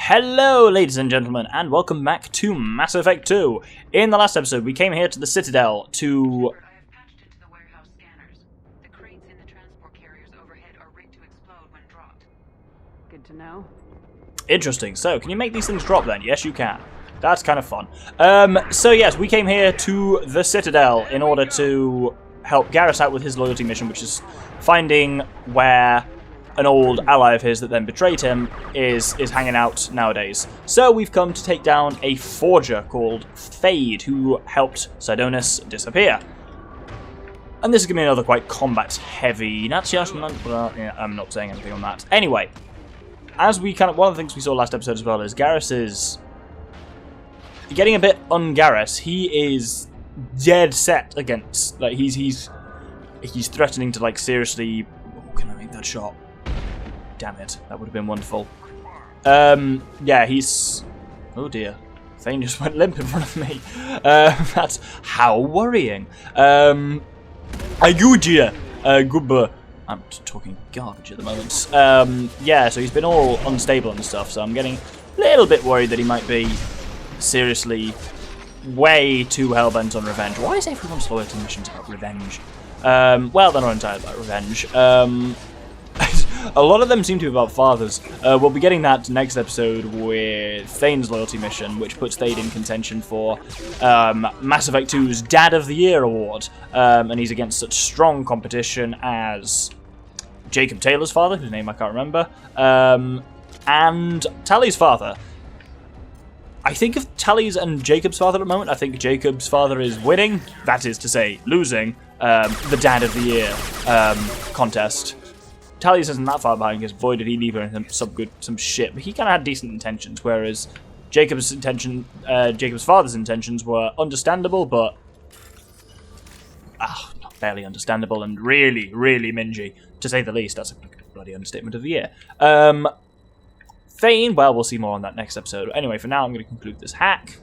Hello ladies and gentlemen, and welcome back to Mass Effect 2. In the last episode, we came here to the Citadel to... I've patched into the warehouse scanners. The crates in the transport carriers overhead are rigged to explode when dropped. Good to know. Interesting. So, can you make these things drop then? Yes, you can. That's kind of fun. So yes, we came here to the Citadel in order to help Garrus out with his loyalty mission, which is finding where an old ally of his that then betrayed him is hanging out nowadays. So we've come to take down a forger called Fade, who helped Sidonis disappear. And this is going to be another quite combat-heavy... I'm not saying anything on that. Anyway, as we one of the things we saw last episode as well is Garrus is getting a bit un-Garrus. He is dead set against... he's threatening to, seriously... Oh, can I make that shot? Damn it, that would have been wonderful. Yeah, he's... Oh dear. Thane just went limp in front of me. That's how worrying. I good you. Good. I'm talking garbage at the moment. Yeah, so he's been all unstable and stuff, so I'm getting a little bit worried that he might be seriously way too hellbent on revenge. Why is everyone's loyalty missions about revenge? Well, they're not entirely about revenge. A lot of them seem to be about fathers. We'll be getting that next episode with Thane's loyalty mission, which puts Thane in contention for Mass Effect 2's Dad of the Year award. And he's against such strong competition as Jacob Taylor's father, whose name I can't remember, and Tally's father. I think of Tally's and Jacob's father at the moment. I think Jacob's father is winning, that is to say, losing the Dad of the Year contest. Tally's isn't that far behind because boy did he leave her in some shit, but he kind of had decent intentions, whereas Jacob's father's intentions were understandable, but not barely understandable and really, really mingy, to say the least. That's a bloody understatement of the year. Thane, well, we'll see more on that next episode. Anyway, for now, I'm going to conclude this hack.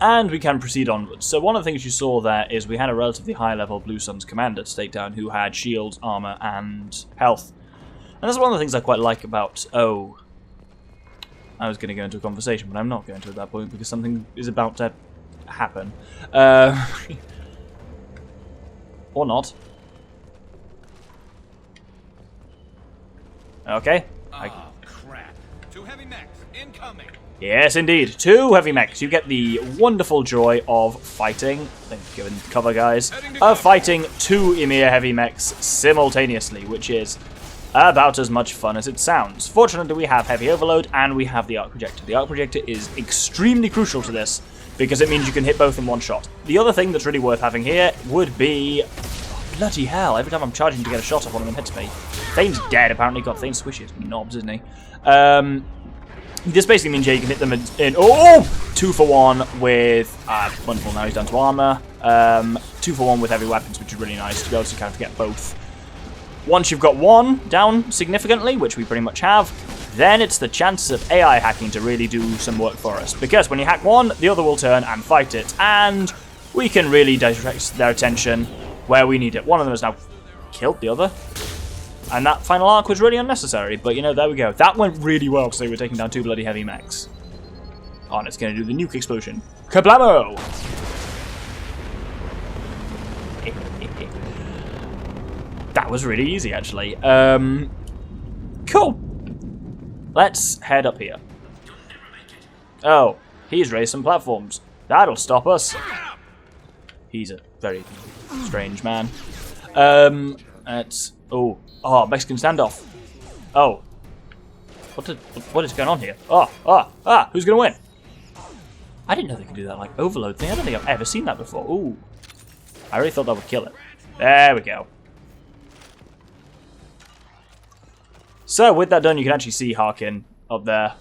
And we can proceed onwards. So one of the things you saw there is we had a relatively high-level Blue Suns commander to take down who had shields, armor, and health. And that's one of the things I quite like about... Oh, I was going to go into a conversation, but I'm not going to at that point because something is about to happen. Or not. Okay. Crap. 2 heavy mechs incoming. Yes, indeed. 2 heavy mechs. You get the wonderful joy of fighting. Thank you, given cover, guys. Of fighting 2 Emir heavy mechs simultaneously, which is about as much fun as it sounds. Fortunately, we have heavy overload and we have the arc projector. The arc projector is extremely crucial to this because it means you can hit both in one shot. The other thing that's really worth having here would be... Oh, bloody hell, every time I'm charging to get a shot off, one of them hits me. Thane's dead, apparently. God, Thane squishes knobs, isn't he? This basically means you can hit them in 2 for 1 with wonderful. Now he's down to armor. 2 for 1 with heavy weapons, which is really nice to be able to kind of get both. Once you've got one down significantly, which we pretty much have, then it's the chance of AI hacking to really do some work for us. Because when you hack one, the other will turn and fight it, and we can really direct their attention where we need it. One of them has now killed the other. And that final arc was really unnecessary, but you know, there we go. That went really well because they were taking down 2 bloody heavy mechs. Oh, and it's going to do the nuke explosion. Kablamo! That was really easy, actually. Cool. Let's head up here. Oh, he's raised some platforms. That'll stop us. He's a very strange man. Oh, Mexican standoff. Oh. What is going on here? Who's going to win? I didn't know they could do that, overload thing. I don't think I've ever seen that before. Ooh. I really thought that would kill it. There we go. So, with that done, you can actually see Harkin up there.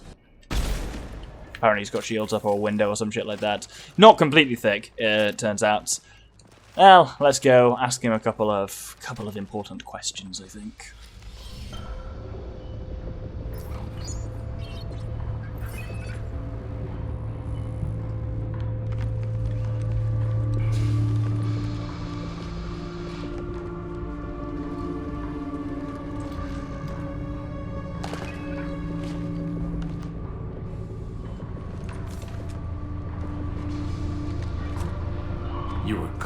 Apparently he's got shields up or a window or some shit like that. Not completely thick, it turns out. Well, let's go ask him a couple of important questions, I think.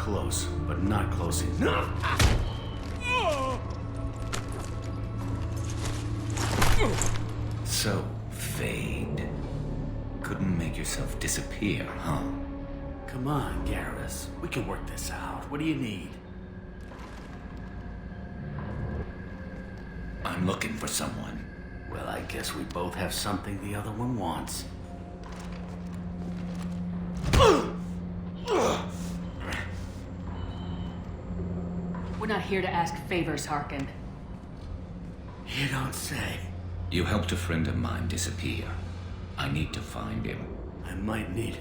close, but not close enough. So, Fade. Couldn't make yourself disappear, huh? Come on, Garrus. We can work this out. What do you need? I'm looking for someone. Well, I guess we both have something the other one wants. We're not here to ask favors, Harkin. You don't say. You helped a friend of mine disappear. I need to find him. I might need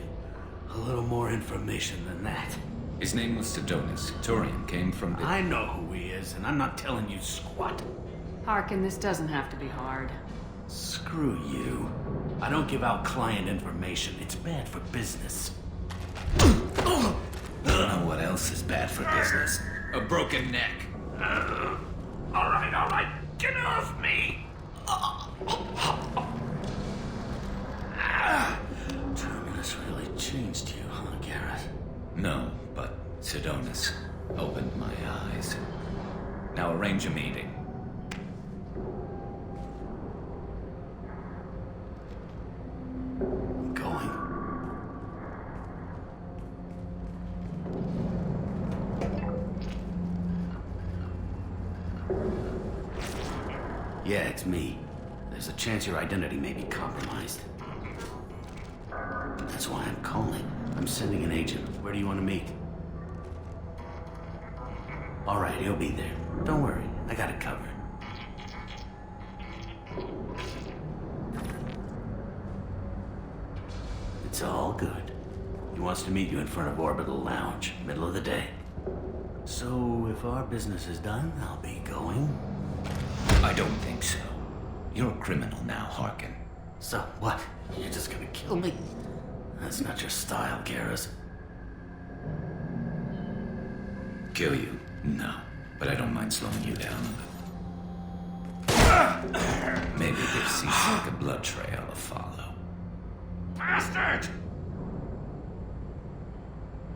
a little more information than that. His name was Sidonis. Turian came from the... I know who he is, and I'm not telling you squat. Harkin, this doesn't have to be hard. Screw you. I don't give out client information. It's bad for business. I don't know what else is bad for business. A broken neck. All right. Get off me! Terminus really changed you, huh, Garrus? No, but Sidonis opened my eyes. Now arrange a meeting. I'm going. Yeah, it's me. There's a chance your identity may be compromised. That's why I'm calling. I'm sending an agent. Where do you want to meet? All right, he'll be there. Don't worry, I got it covered. It's all good. He wants to meet you in front of Orbital Lounge, middle of the day. So, if our business is done, I'll be going. I don't think so. You're a criminal now, Harkin. So, what? You're just gonna kill me? That's not your style, Garrus. Kill you? No. But I don't mind slowing you down a little. Maybe give Seasick a blood trail to follow. Bastard!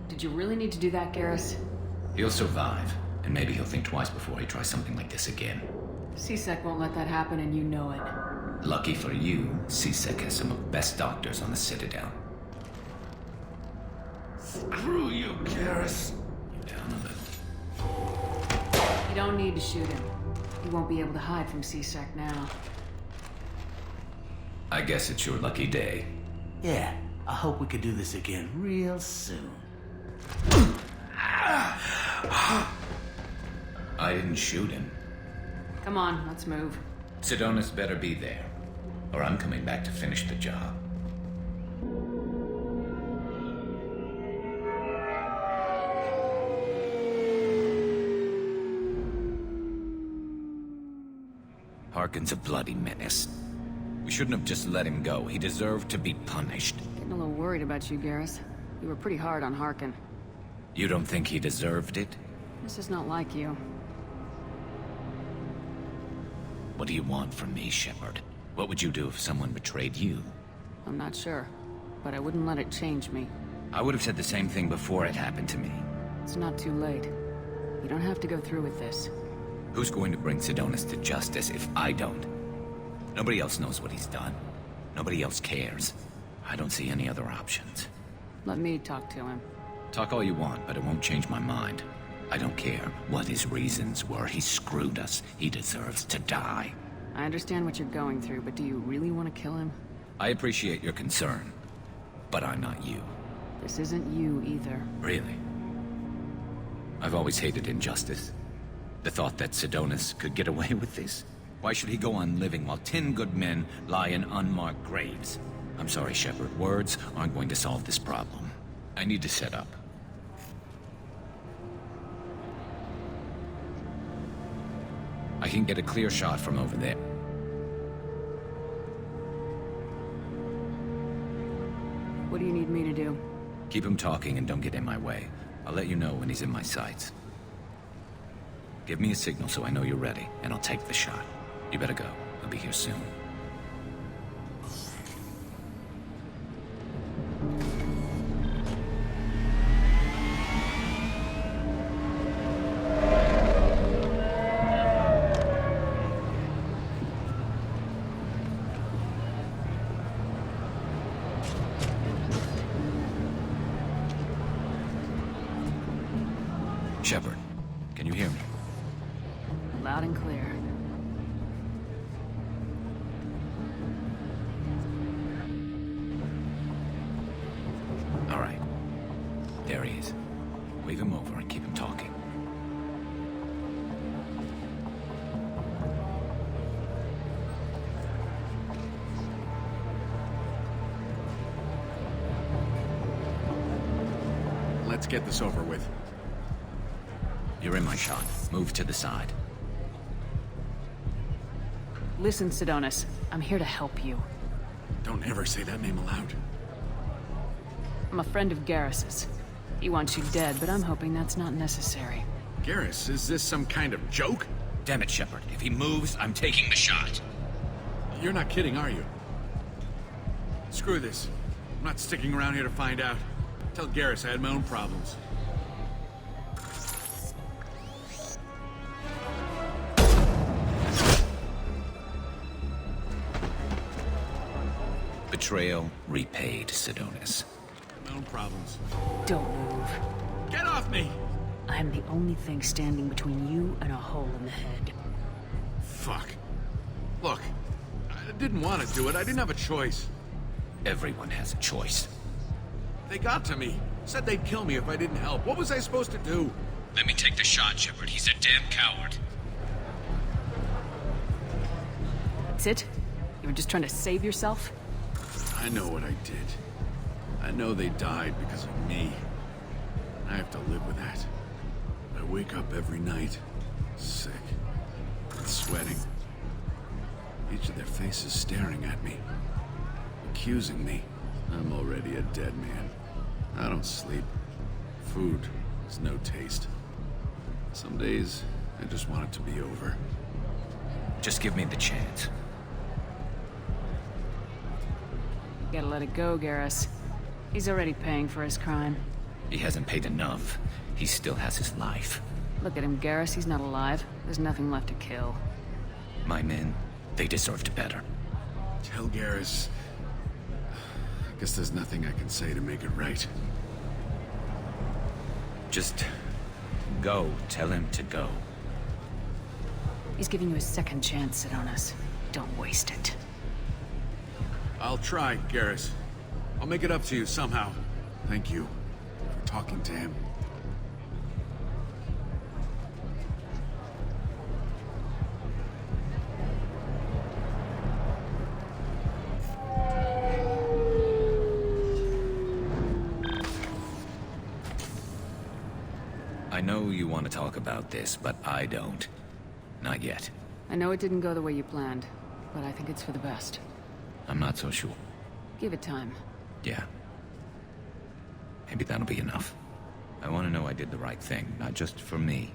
Did you really need to do that, Garrus? He'll survive, and maybe he'll think twice before he tries something like this again. CSEC won't let that happen, and you know it. Lucky for you, Seasick has some of the best doctors on the Citadel. Screw you, Garrus. You down a little. You don't need to shoot him. He won't be able to hide from CSEC now. I guess it's your lucky day. Yeah, I hope we could do this again real soon. I didn't shoot him. Come on, let's move. Sidonis better be there, or I'm coming back to finish the job. Harkin's a bloody menace. We shouldn't have just let him go. He deserved to be punished. Getting a little worried about you, Garrus. You were pretty hard on Harkin. You don't think he deserved it? This is not like you. What do you want from me, Shepard? What would you do if someone betrayed you? I'm not sure, but I wouldn't let it change me. I would have said the same thing before it happened to me. It's not too late. You don't have to go through with this. Who's going to bring Sidonis to justice if I don't? Nobody else knows what he's done. Nobody else cares. I don't see any other options. Let me talk to him. Talk all you want, but it won't change my mind. I don't care what his reasons were. He screwed us. He deserves to die. I understand what you're going through, but do you really want to kill him? I appreciate your concern, but I'm not you. This isn't you either. Really? I've always hated injustice. The thought that Sidonis could get away with this? Why should he go on living while 10 good men lie in unmarked graves? I'm sorry, Shepard. Words aren't going to solve this problem. I need to set up. I can get a clear shot from over there. What do you need me to do? Keep him talking and don't get in my way. I'll let you know when he's in my sights. Give me a signal so I know you're ready, and I'll take the shot. You better go. I'll be here soon. Let's get this over with. You're in my shot. Move to the side. Listen, Sidonis. I'm here to help you. Don't ever say that name aloud. I'm a friend of Garrus's. He wants you dead, but I'm hoping that's not necessary. Garrus, is this some kind of joke? Damn it, Shepard. If he moves, I'm taking the shot. You're not kidding, are you? Screw this. I'm not sticking around here to find out. Tell Garrus I had my own problems. Betrayal repaid, Sidonis. My own problems. Don't move. Get off me! I'm the only thing standing between you and a hole in the head. Fuck. Look, I didn't want to do it. I didn't have a choice. Everyone has a choice. They got to me. Said they'd kill me if I didn't help. What was I supposed to do? Let me take the shot, Shepard. He's a damn coward. That's it? You were just trying to save yourself? I know what I did. I know they died because of me. I have to live with that. I wake up every night, sick, and sweating. Each of their faces staring at me, accusing me. I'm already a dead man. I don't sleep. Food has no taste. Some days, I just want it to be over. Just give me the chance. You gotta let it go, Garrus. He's already paying for his crime. He hasn't paid enough. He still has his life. Look at him, Garrus. He's not alive. There's nothing left to kill. My men, they deserved better. Tell Garrus. I guess there's nothing I can say to make it right. Just go. Tell him to go. He's giving you a second chance, Sidonis. Don't waste it. I'll try, Garrus. I'll make it up to you somehow. Thank you for talking to him. I know you want to talk about this, but I don't. Not yet. I know it didn't go the way you planned, but I think it's for the best. I'm not so sure. Give it time. Yeah. Maybe that'll be enough. I want to know I did the right thing, not just for me.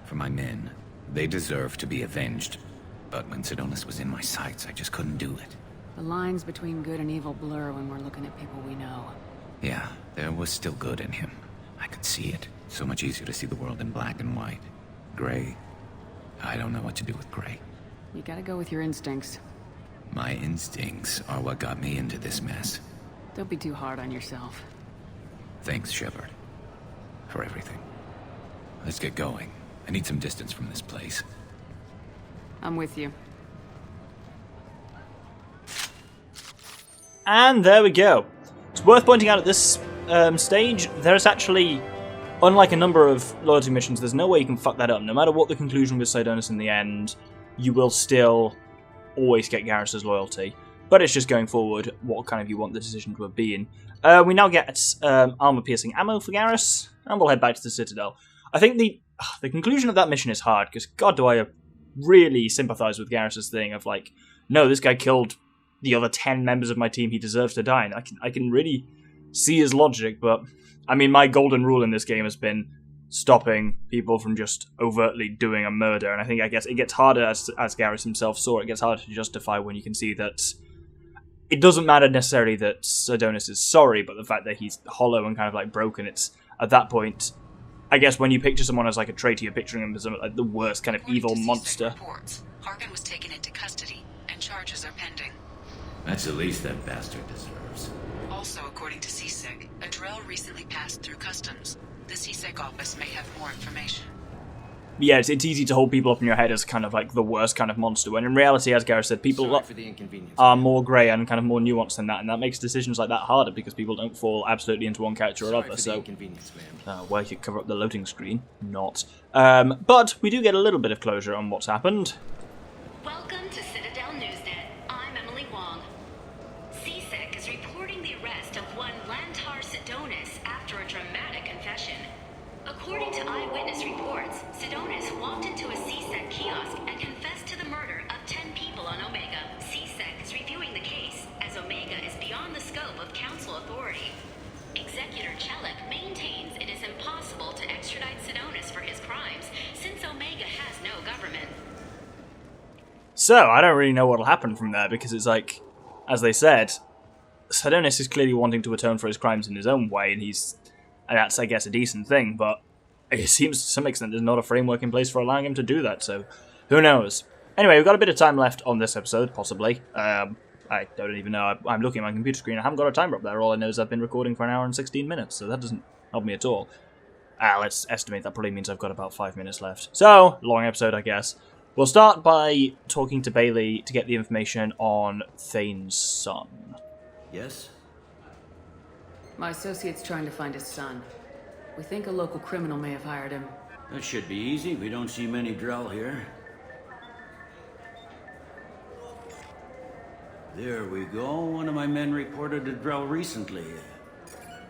For my men. They deserve to be avenged. But when Sidonis was in my sights, I just couldn't do it. The lines between good and evil blur when we're looking at people we know. Yeah, there was still good in him. I could see it. So much easier to see the world in black and white. Gray. I don't know what to do with gray. You gotta go with your instincts. My instincts are what got me into this mess. Don't be too hard on yourself. Thanks, Shepard. For everything. Let's get going. I need some distance from this place. I'm with you. And there we go. It's worth pointing out at this stage, there's actually, unlike a number of loyalty missions, there's no way you can fuck that up. No matter what the conclusion with Sidonis in the end, you will still always get Garrus's loyalty. But it's just going forward what kind of you want the decision to have been. We now get armor-piercing ammo for Garrus, and we'll head back to the Citadel. I think the conclusion of that mission is hard, because god do I really sympathise with Garrus's thing of like, no, this guy killed the other 10 members of my team, he deserves to die. And I can really see his logic, but I mean, my golden rule in this game has been stopping people from just overtly doing a murder, and I guess it gets harder, as Garrus himself saw, it gets harder to justify when you can see that it doesn't matter necessarily that Sidonis is sorry, but the fact that he's hollow and kind of like broken, it's at that point, I guess when you picture someone as like a traitor, you're picturing him as like the worst kind of evil monster. Reports, Harkin was taken into custody, and charges are pending. That's the least that bastard deserves. Also, according to CSEC, a drill recently passed through customs. The CSEC office may have more information. Yeah, it's easy to hold people up in your head as kind of like the worst kind of monster, when in reality, as Garrus said, people are more grey and kind of more nuanced than that, and that makes decisions like that harder because people don't fall absolutely into one character or another. So, well, you could cover up the loading screen, not. But we do get a little bit of closure on what's happened. Welcome to Citadel Newsnet. I'm Emily Wong. CSEC is reporting the arrest arrest of one Lantar Sidonis after a dramatic confession. According to eyewitness reports, Sidonis walked into a CSEC kiosk and confessed to the murder of 10 people on Omega. CSEC is reviewing the case, as Omega is beyond the scope of council authority. Executor Chelik maintains it is impossible to extradite Sidonis for his crimes, since Omega has no government. So, I don't really know what'll happen from there, because it's like, as they said, Sidonis is clearly wanting to atone for his crimes in his own way, and that's, I guess, a decent thing, but it seems to some extent there's not a framework in place for allowing him to do that, so who knows. Anyway, we've got a bit of time left on this episode, possibly. I don't even know. I'm looking at my computer screen. I haven't got a timer up there. All I know is I've been recording for an hour and 16 minutes, so that doesn't help me at all. Let's estimate that probably means I've got about 5 minutes left. So, long episode, I guess. We'll start by talking to Bailey to get the information on Thane's son. Yes? My associate's trying to find his son. We think a local criminal may have hired him. That should be easy. We don't see many Drell here. There we go. One of my men reported to Drell recently.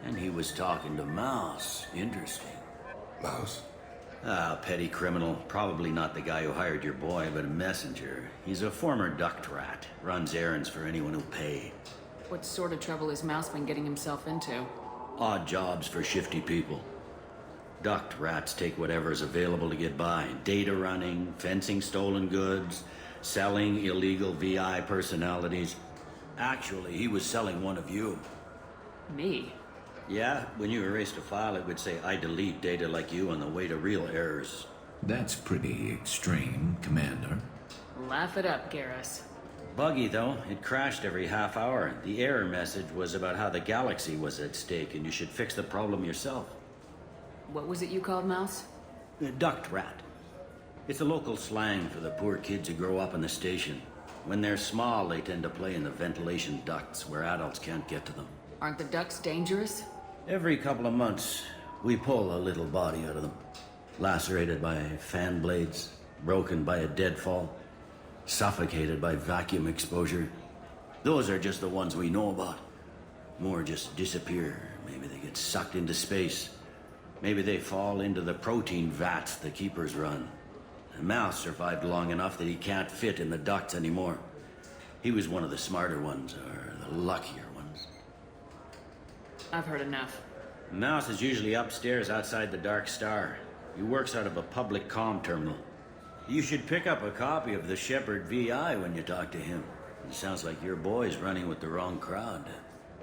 And he was talking to Mouse. Interesting. Mouse? Ah, petty criminal. Probably not the guy who hired your boy, but a messenger. He's a former duct rat. Runs errands for anyone who'll pay. What sort of trouble has Mouse been getting himself into? Odd jobs for shifty people. Duct rats take whatever is available to get by. Data running, fencing stolen goods, selling illegal VI personalities. Actually, he was selling one of you. Me? Yeah, when you erased a file, it would say, I delete data like you on the way to real errors. That's pretty extreme, Commander. Laugh it up, Garrus. Buggy, though. It crashed every half hour. The error message was about how the galaxy was at stake, and you should fix the problem yourself. What was it you called Mouse? Duct rat. It's a local slang for the poor kids who grow up in the station. When they're small, they tend to play in the ventilation ducts where adults can't get to them. Aren't the ducks dangerous? Every couple of months, we pull a little body out of them. Lacerated by fan blades, broken by a deadfall, suffocated by vacuum exposure. Those are just the ones we know about. More just disappear. Maybe they get sucked into space. Maybe they fall into the protein vats the keepers run. The Mouse survived long enough that he can't fit in the ducts anymore. He was one of the smarter ones, or the luckier ones. I've heard enough. Mouse is usually upstairs outside the Dark Star. He works out of a public comm terminal. You should pick up a copy of the Shepherd VI when you talk to him. It sounds like your boy's running with the wrong crowd.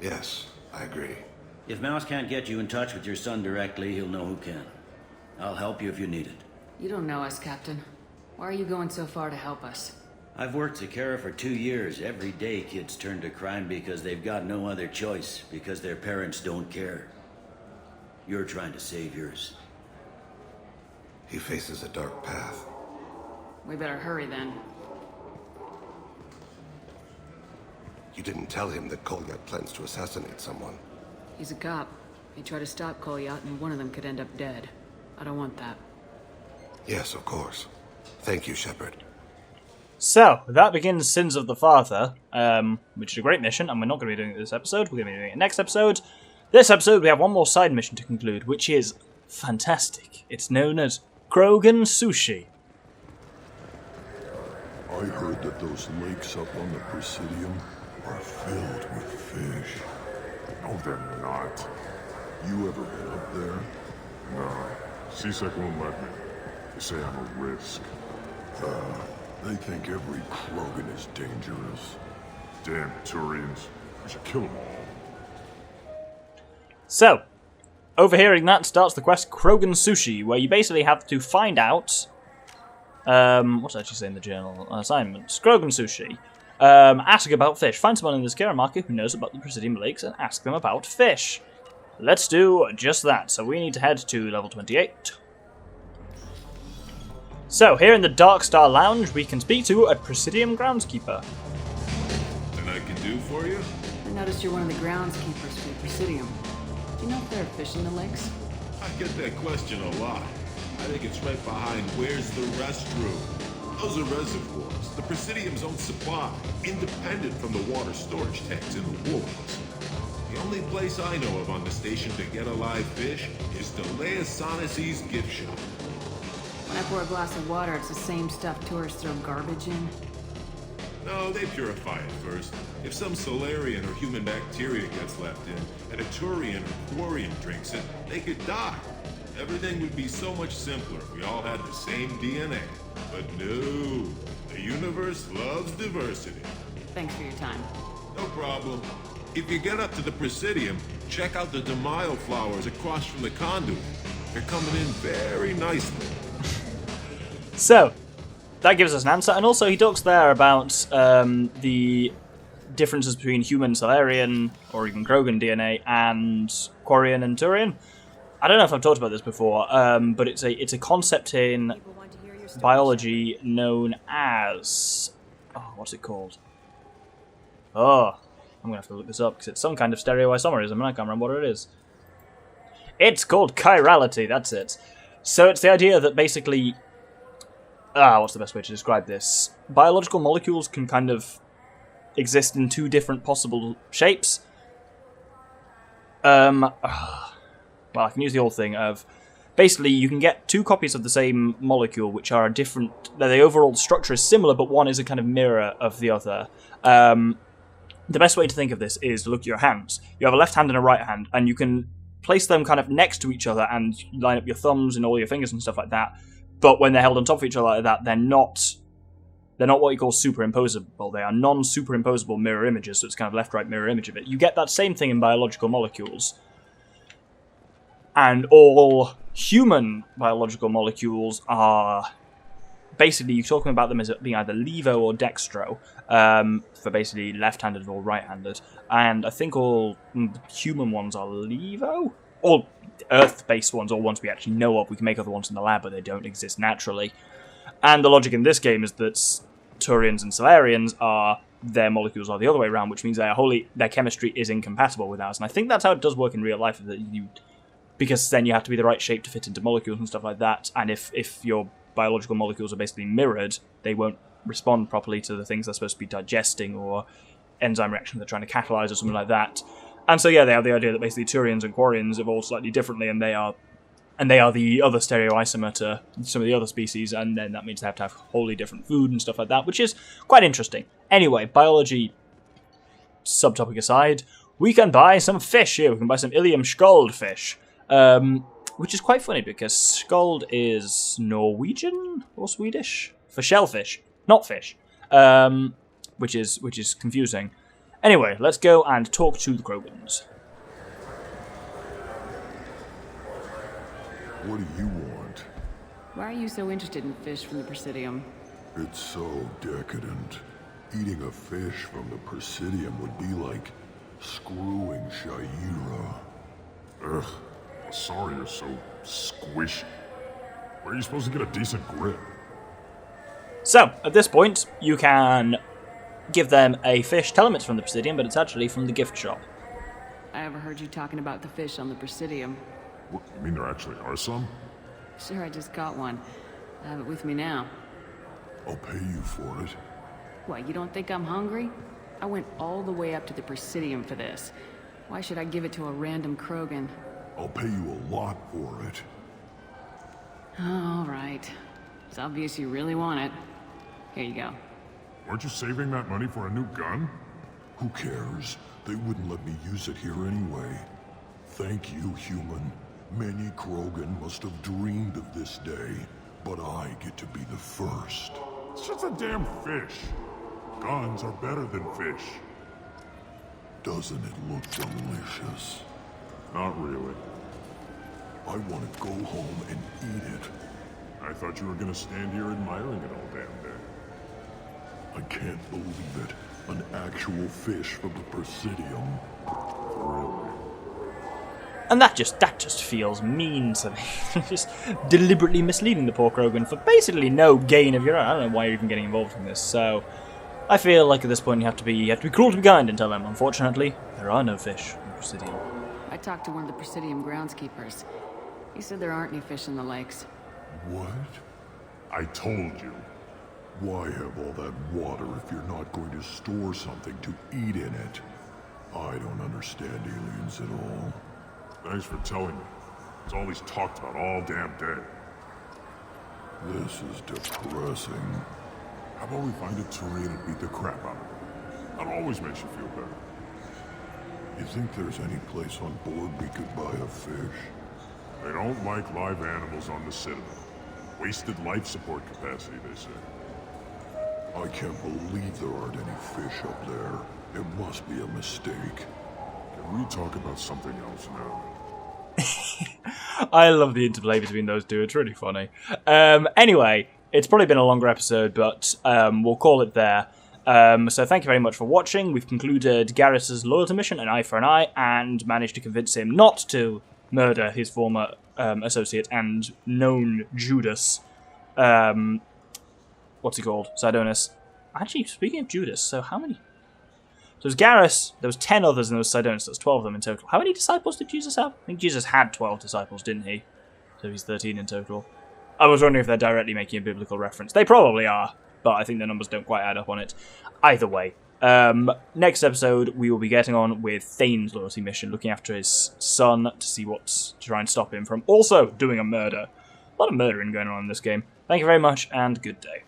Yes, I agree. If Mouse can't get you in touch with your son directly, he'll know who can. I'll help you if you need it. You don't know us, Captain. Why are you going so far to help us? I've worked Zakara for 2 years. Every day kids turn to crime because they've got no other choice, because their parents don't care. You're trying to save yours. He faces a dark path. We better hurry then. You didn't tell him that Kolyat plans to assassinate someone. He's a cop. He tried to stop Kolyat and one of them could end up dead. I don't want that. Yes, of course. Thank you, Shepard. So, that begins Sins of the Father, which is a great mission, and we're not going to be doing it this episode, we're going to be doing it next episode. This episode, we have one more side mission to conclude, which is fantastic. It's known as Krogan Sushi. I heard that those lakes up on the Presidium are filled with fish. No, they're not. You ever been up there? No. CSEC won't let me. They say I'm a risk. They think every Krogan is dangerous. Damn Turians. We should kill them all. So, overhearing that starts the quest Krogan Sushi, where you basically have to find out... what's it actually say in the journal? Assignments. Krogan Sushi. Ask about fish. Find someone in the Zakara market who knows about the Presidium Lakes and ask them about fish. Let's do just that. So we need to head to level 28. So, here in the Dark Star Lounge, we can speak to a Presidium groundskeeper. And I can do for you? I noticed you're one of the groundskeepers for the Presidium. Do you know if there are fish in the lakes? I get that question a lot. I think it's right behind where's the restroom. Those are reservoirs, the Presidium's own supply, independent from the water storage tanks in the walls. The only place I know of on the station to get a live fish is Delea Sonic's gift shop. When I pour a glass of water, it's the same stuff tourists throw garbage in. No, they purify it first. If some Solarian or human bacteria gets left in, and a Turian or Quarian drinks it, they could die. Everything would be so much simpler if we all had the same DNA. But no, the universe loves diversity. Thanks for your time. No problem. If you get up to the Presidium, check out the Demaio flowers across from the conduit. They're coming in very nicely. So, that gives us an answer, and also he talks there about the differences between human Solarian, or even Krogan DNA, and Quarian and Turian. I don't know if I've talked about this before, but it's a concept in biology known as... Oh, what's it called? Oh, I'm going to have to look this up, because it's some kind of stereoisomerism, and I can't remember what it is. It's called chirality, that's it. So it's the idea that basically... what's the best way to describe this? Biological molecules can kind of exist in two different possible shapes. Well, I can use the old thing of... Basically, you can get two copies of the same molecule, which are different... The overall structure is similar, but one is a kind of mirror of the other. The best way to think of this is to look at your hands. You have a left hand and a right hand, and you can place them kind of next to each other and line up your thumbs and all your fingers and stuff like that. But when they're held on top of each other like that, they're not what you call superimposable. They are non-superimposable mirror images, so it's kind of left-right mirror image of it. You get that same thing in biological molecules. And all human biological molecules are... Basically, you're talking about them as being either levo or dextro, for basically left-handed or right-handed. And I think all human ones are levo? All Earth-based ones, or ones we actually know of. We can make other ones in the lab, but they don't exist naturally. And the logic in this game is that Turians and Solarians their molecules are the other way around, which means their chemistry is incompatible with ours. And I think that's how it does work in real life, because then you have to be the right shape to fit into molecules and stuff like that. And if your biological molecules are basically mirrored, they won't respond properly to the things they're supposed to be digesting, or enzyme reactions they're trying to catalyze, or something like that. And so, yeah, they have the idea that basically Turians and Quarians evolve slightly differently, and they are the other stereoisomer to some of the other species, and then that means they have to have wholly different food and stuff like that, which is quite interesting. Anyway, biology subtopic aside, we can buy some fish here. We can buy some Ilium Skuld fish, which is quite funny because Skuld is Norwegian or Swedish for shellfish, not fish, which is confusing. Anyway, let's go and talk to the Krogans. What do you want? Why are you so interested in fish from the Presidium? It's so decadent. Eating a fish from the Presidium would be like screwing Shaira. Ugh, sorry you're so squishy. Where are you supposed to get a decent grip? So, at this point, you can give them a fish, tell them it's from the Presidium, but it's actually from the gift shop. I overheard you talking about the fish on the Presidium. What, you mean there actually are some? Sure, I just got one. I have it with me now. I'll pay you for it. What, you don't think I'm hungry? I went all the way up to the Presidium for this. Why should I give it to a random Krogan? I'll pay you a lot for it. All right. It's obvious you really want it. Here you go. Weren't you saving that money for a new gun? Who cares? They wouldn't let me use it here anyway. Thank you, human. Many Krogan must have dreamed of this day, but I get to be the first. It's just a damn fish. Guns are better than fish. Doesn't it look delicious? Not really. I want to go home and eat it. I thought you were gonna stand here admiring it all damn day. I can't believe it. An actual fish from the Presidium. Really? And that just feels mean to me. Just deliberately misleading the poor Krogan for basically no gain of your own. I don't know why you're even getting involved in this. So I feel like at this point you have to be cruel to be kind and tell them, unfortunately, there are no fish in the Presidium. I talked to one of the Presidium groundskeepers. He said there aren't any fish in the lakes. What? I told you. Why have all that water if you're not going to store something to eat in it? I don't understand aliens at all. Thanks for telling me. It's all he's talked about all damn day. This is depressing. How about we find a Turian and beat the crap out of him? That always makes you feel better. You think there's any place on board we could buy a fish? They don't like live animals on the Citadel. Wasted life support capacity, they say. I can't believe there aren't any fish up there. It must be a mistake. Can we talk about something else now? I love the interplay between those two. It's really funny. Anyway, it's probably been a longer episode, but we'll call it there. So thank you very much for watching. We've concluded Garrus's loyalty mission, an eye for an eye, and managed to convince him not to murder his former associate and known Judas. What's he called? Sidonis. Actually, speaking of Judas, so how many? So it was Garrus, there was 10 others, and there was Sidonis, so there's 12 of them in total. How many disciples did Jesus have? I think Jesus had 12 disciples, didn't he? So he's 13 in total. I was wondering if they're directly making a biblical reference. They probably are, but I think the numbers don't quite add up on it. Either way. Next episode, we will be getting on with Thane's loyalty mission, looking after his son to try and stop him from also doing a murder. A lot of murdering going on in this game. Thank you very much, and good day.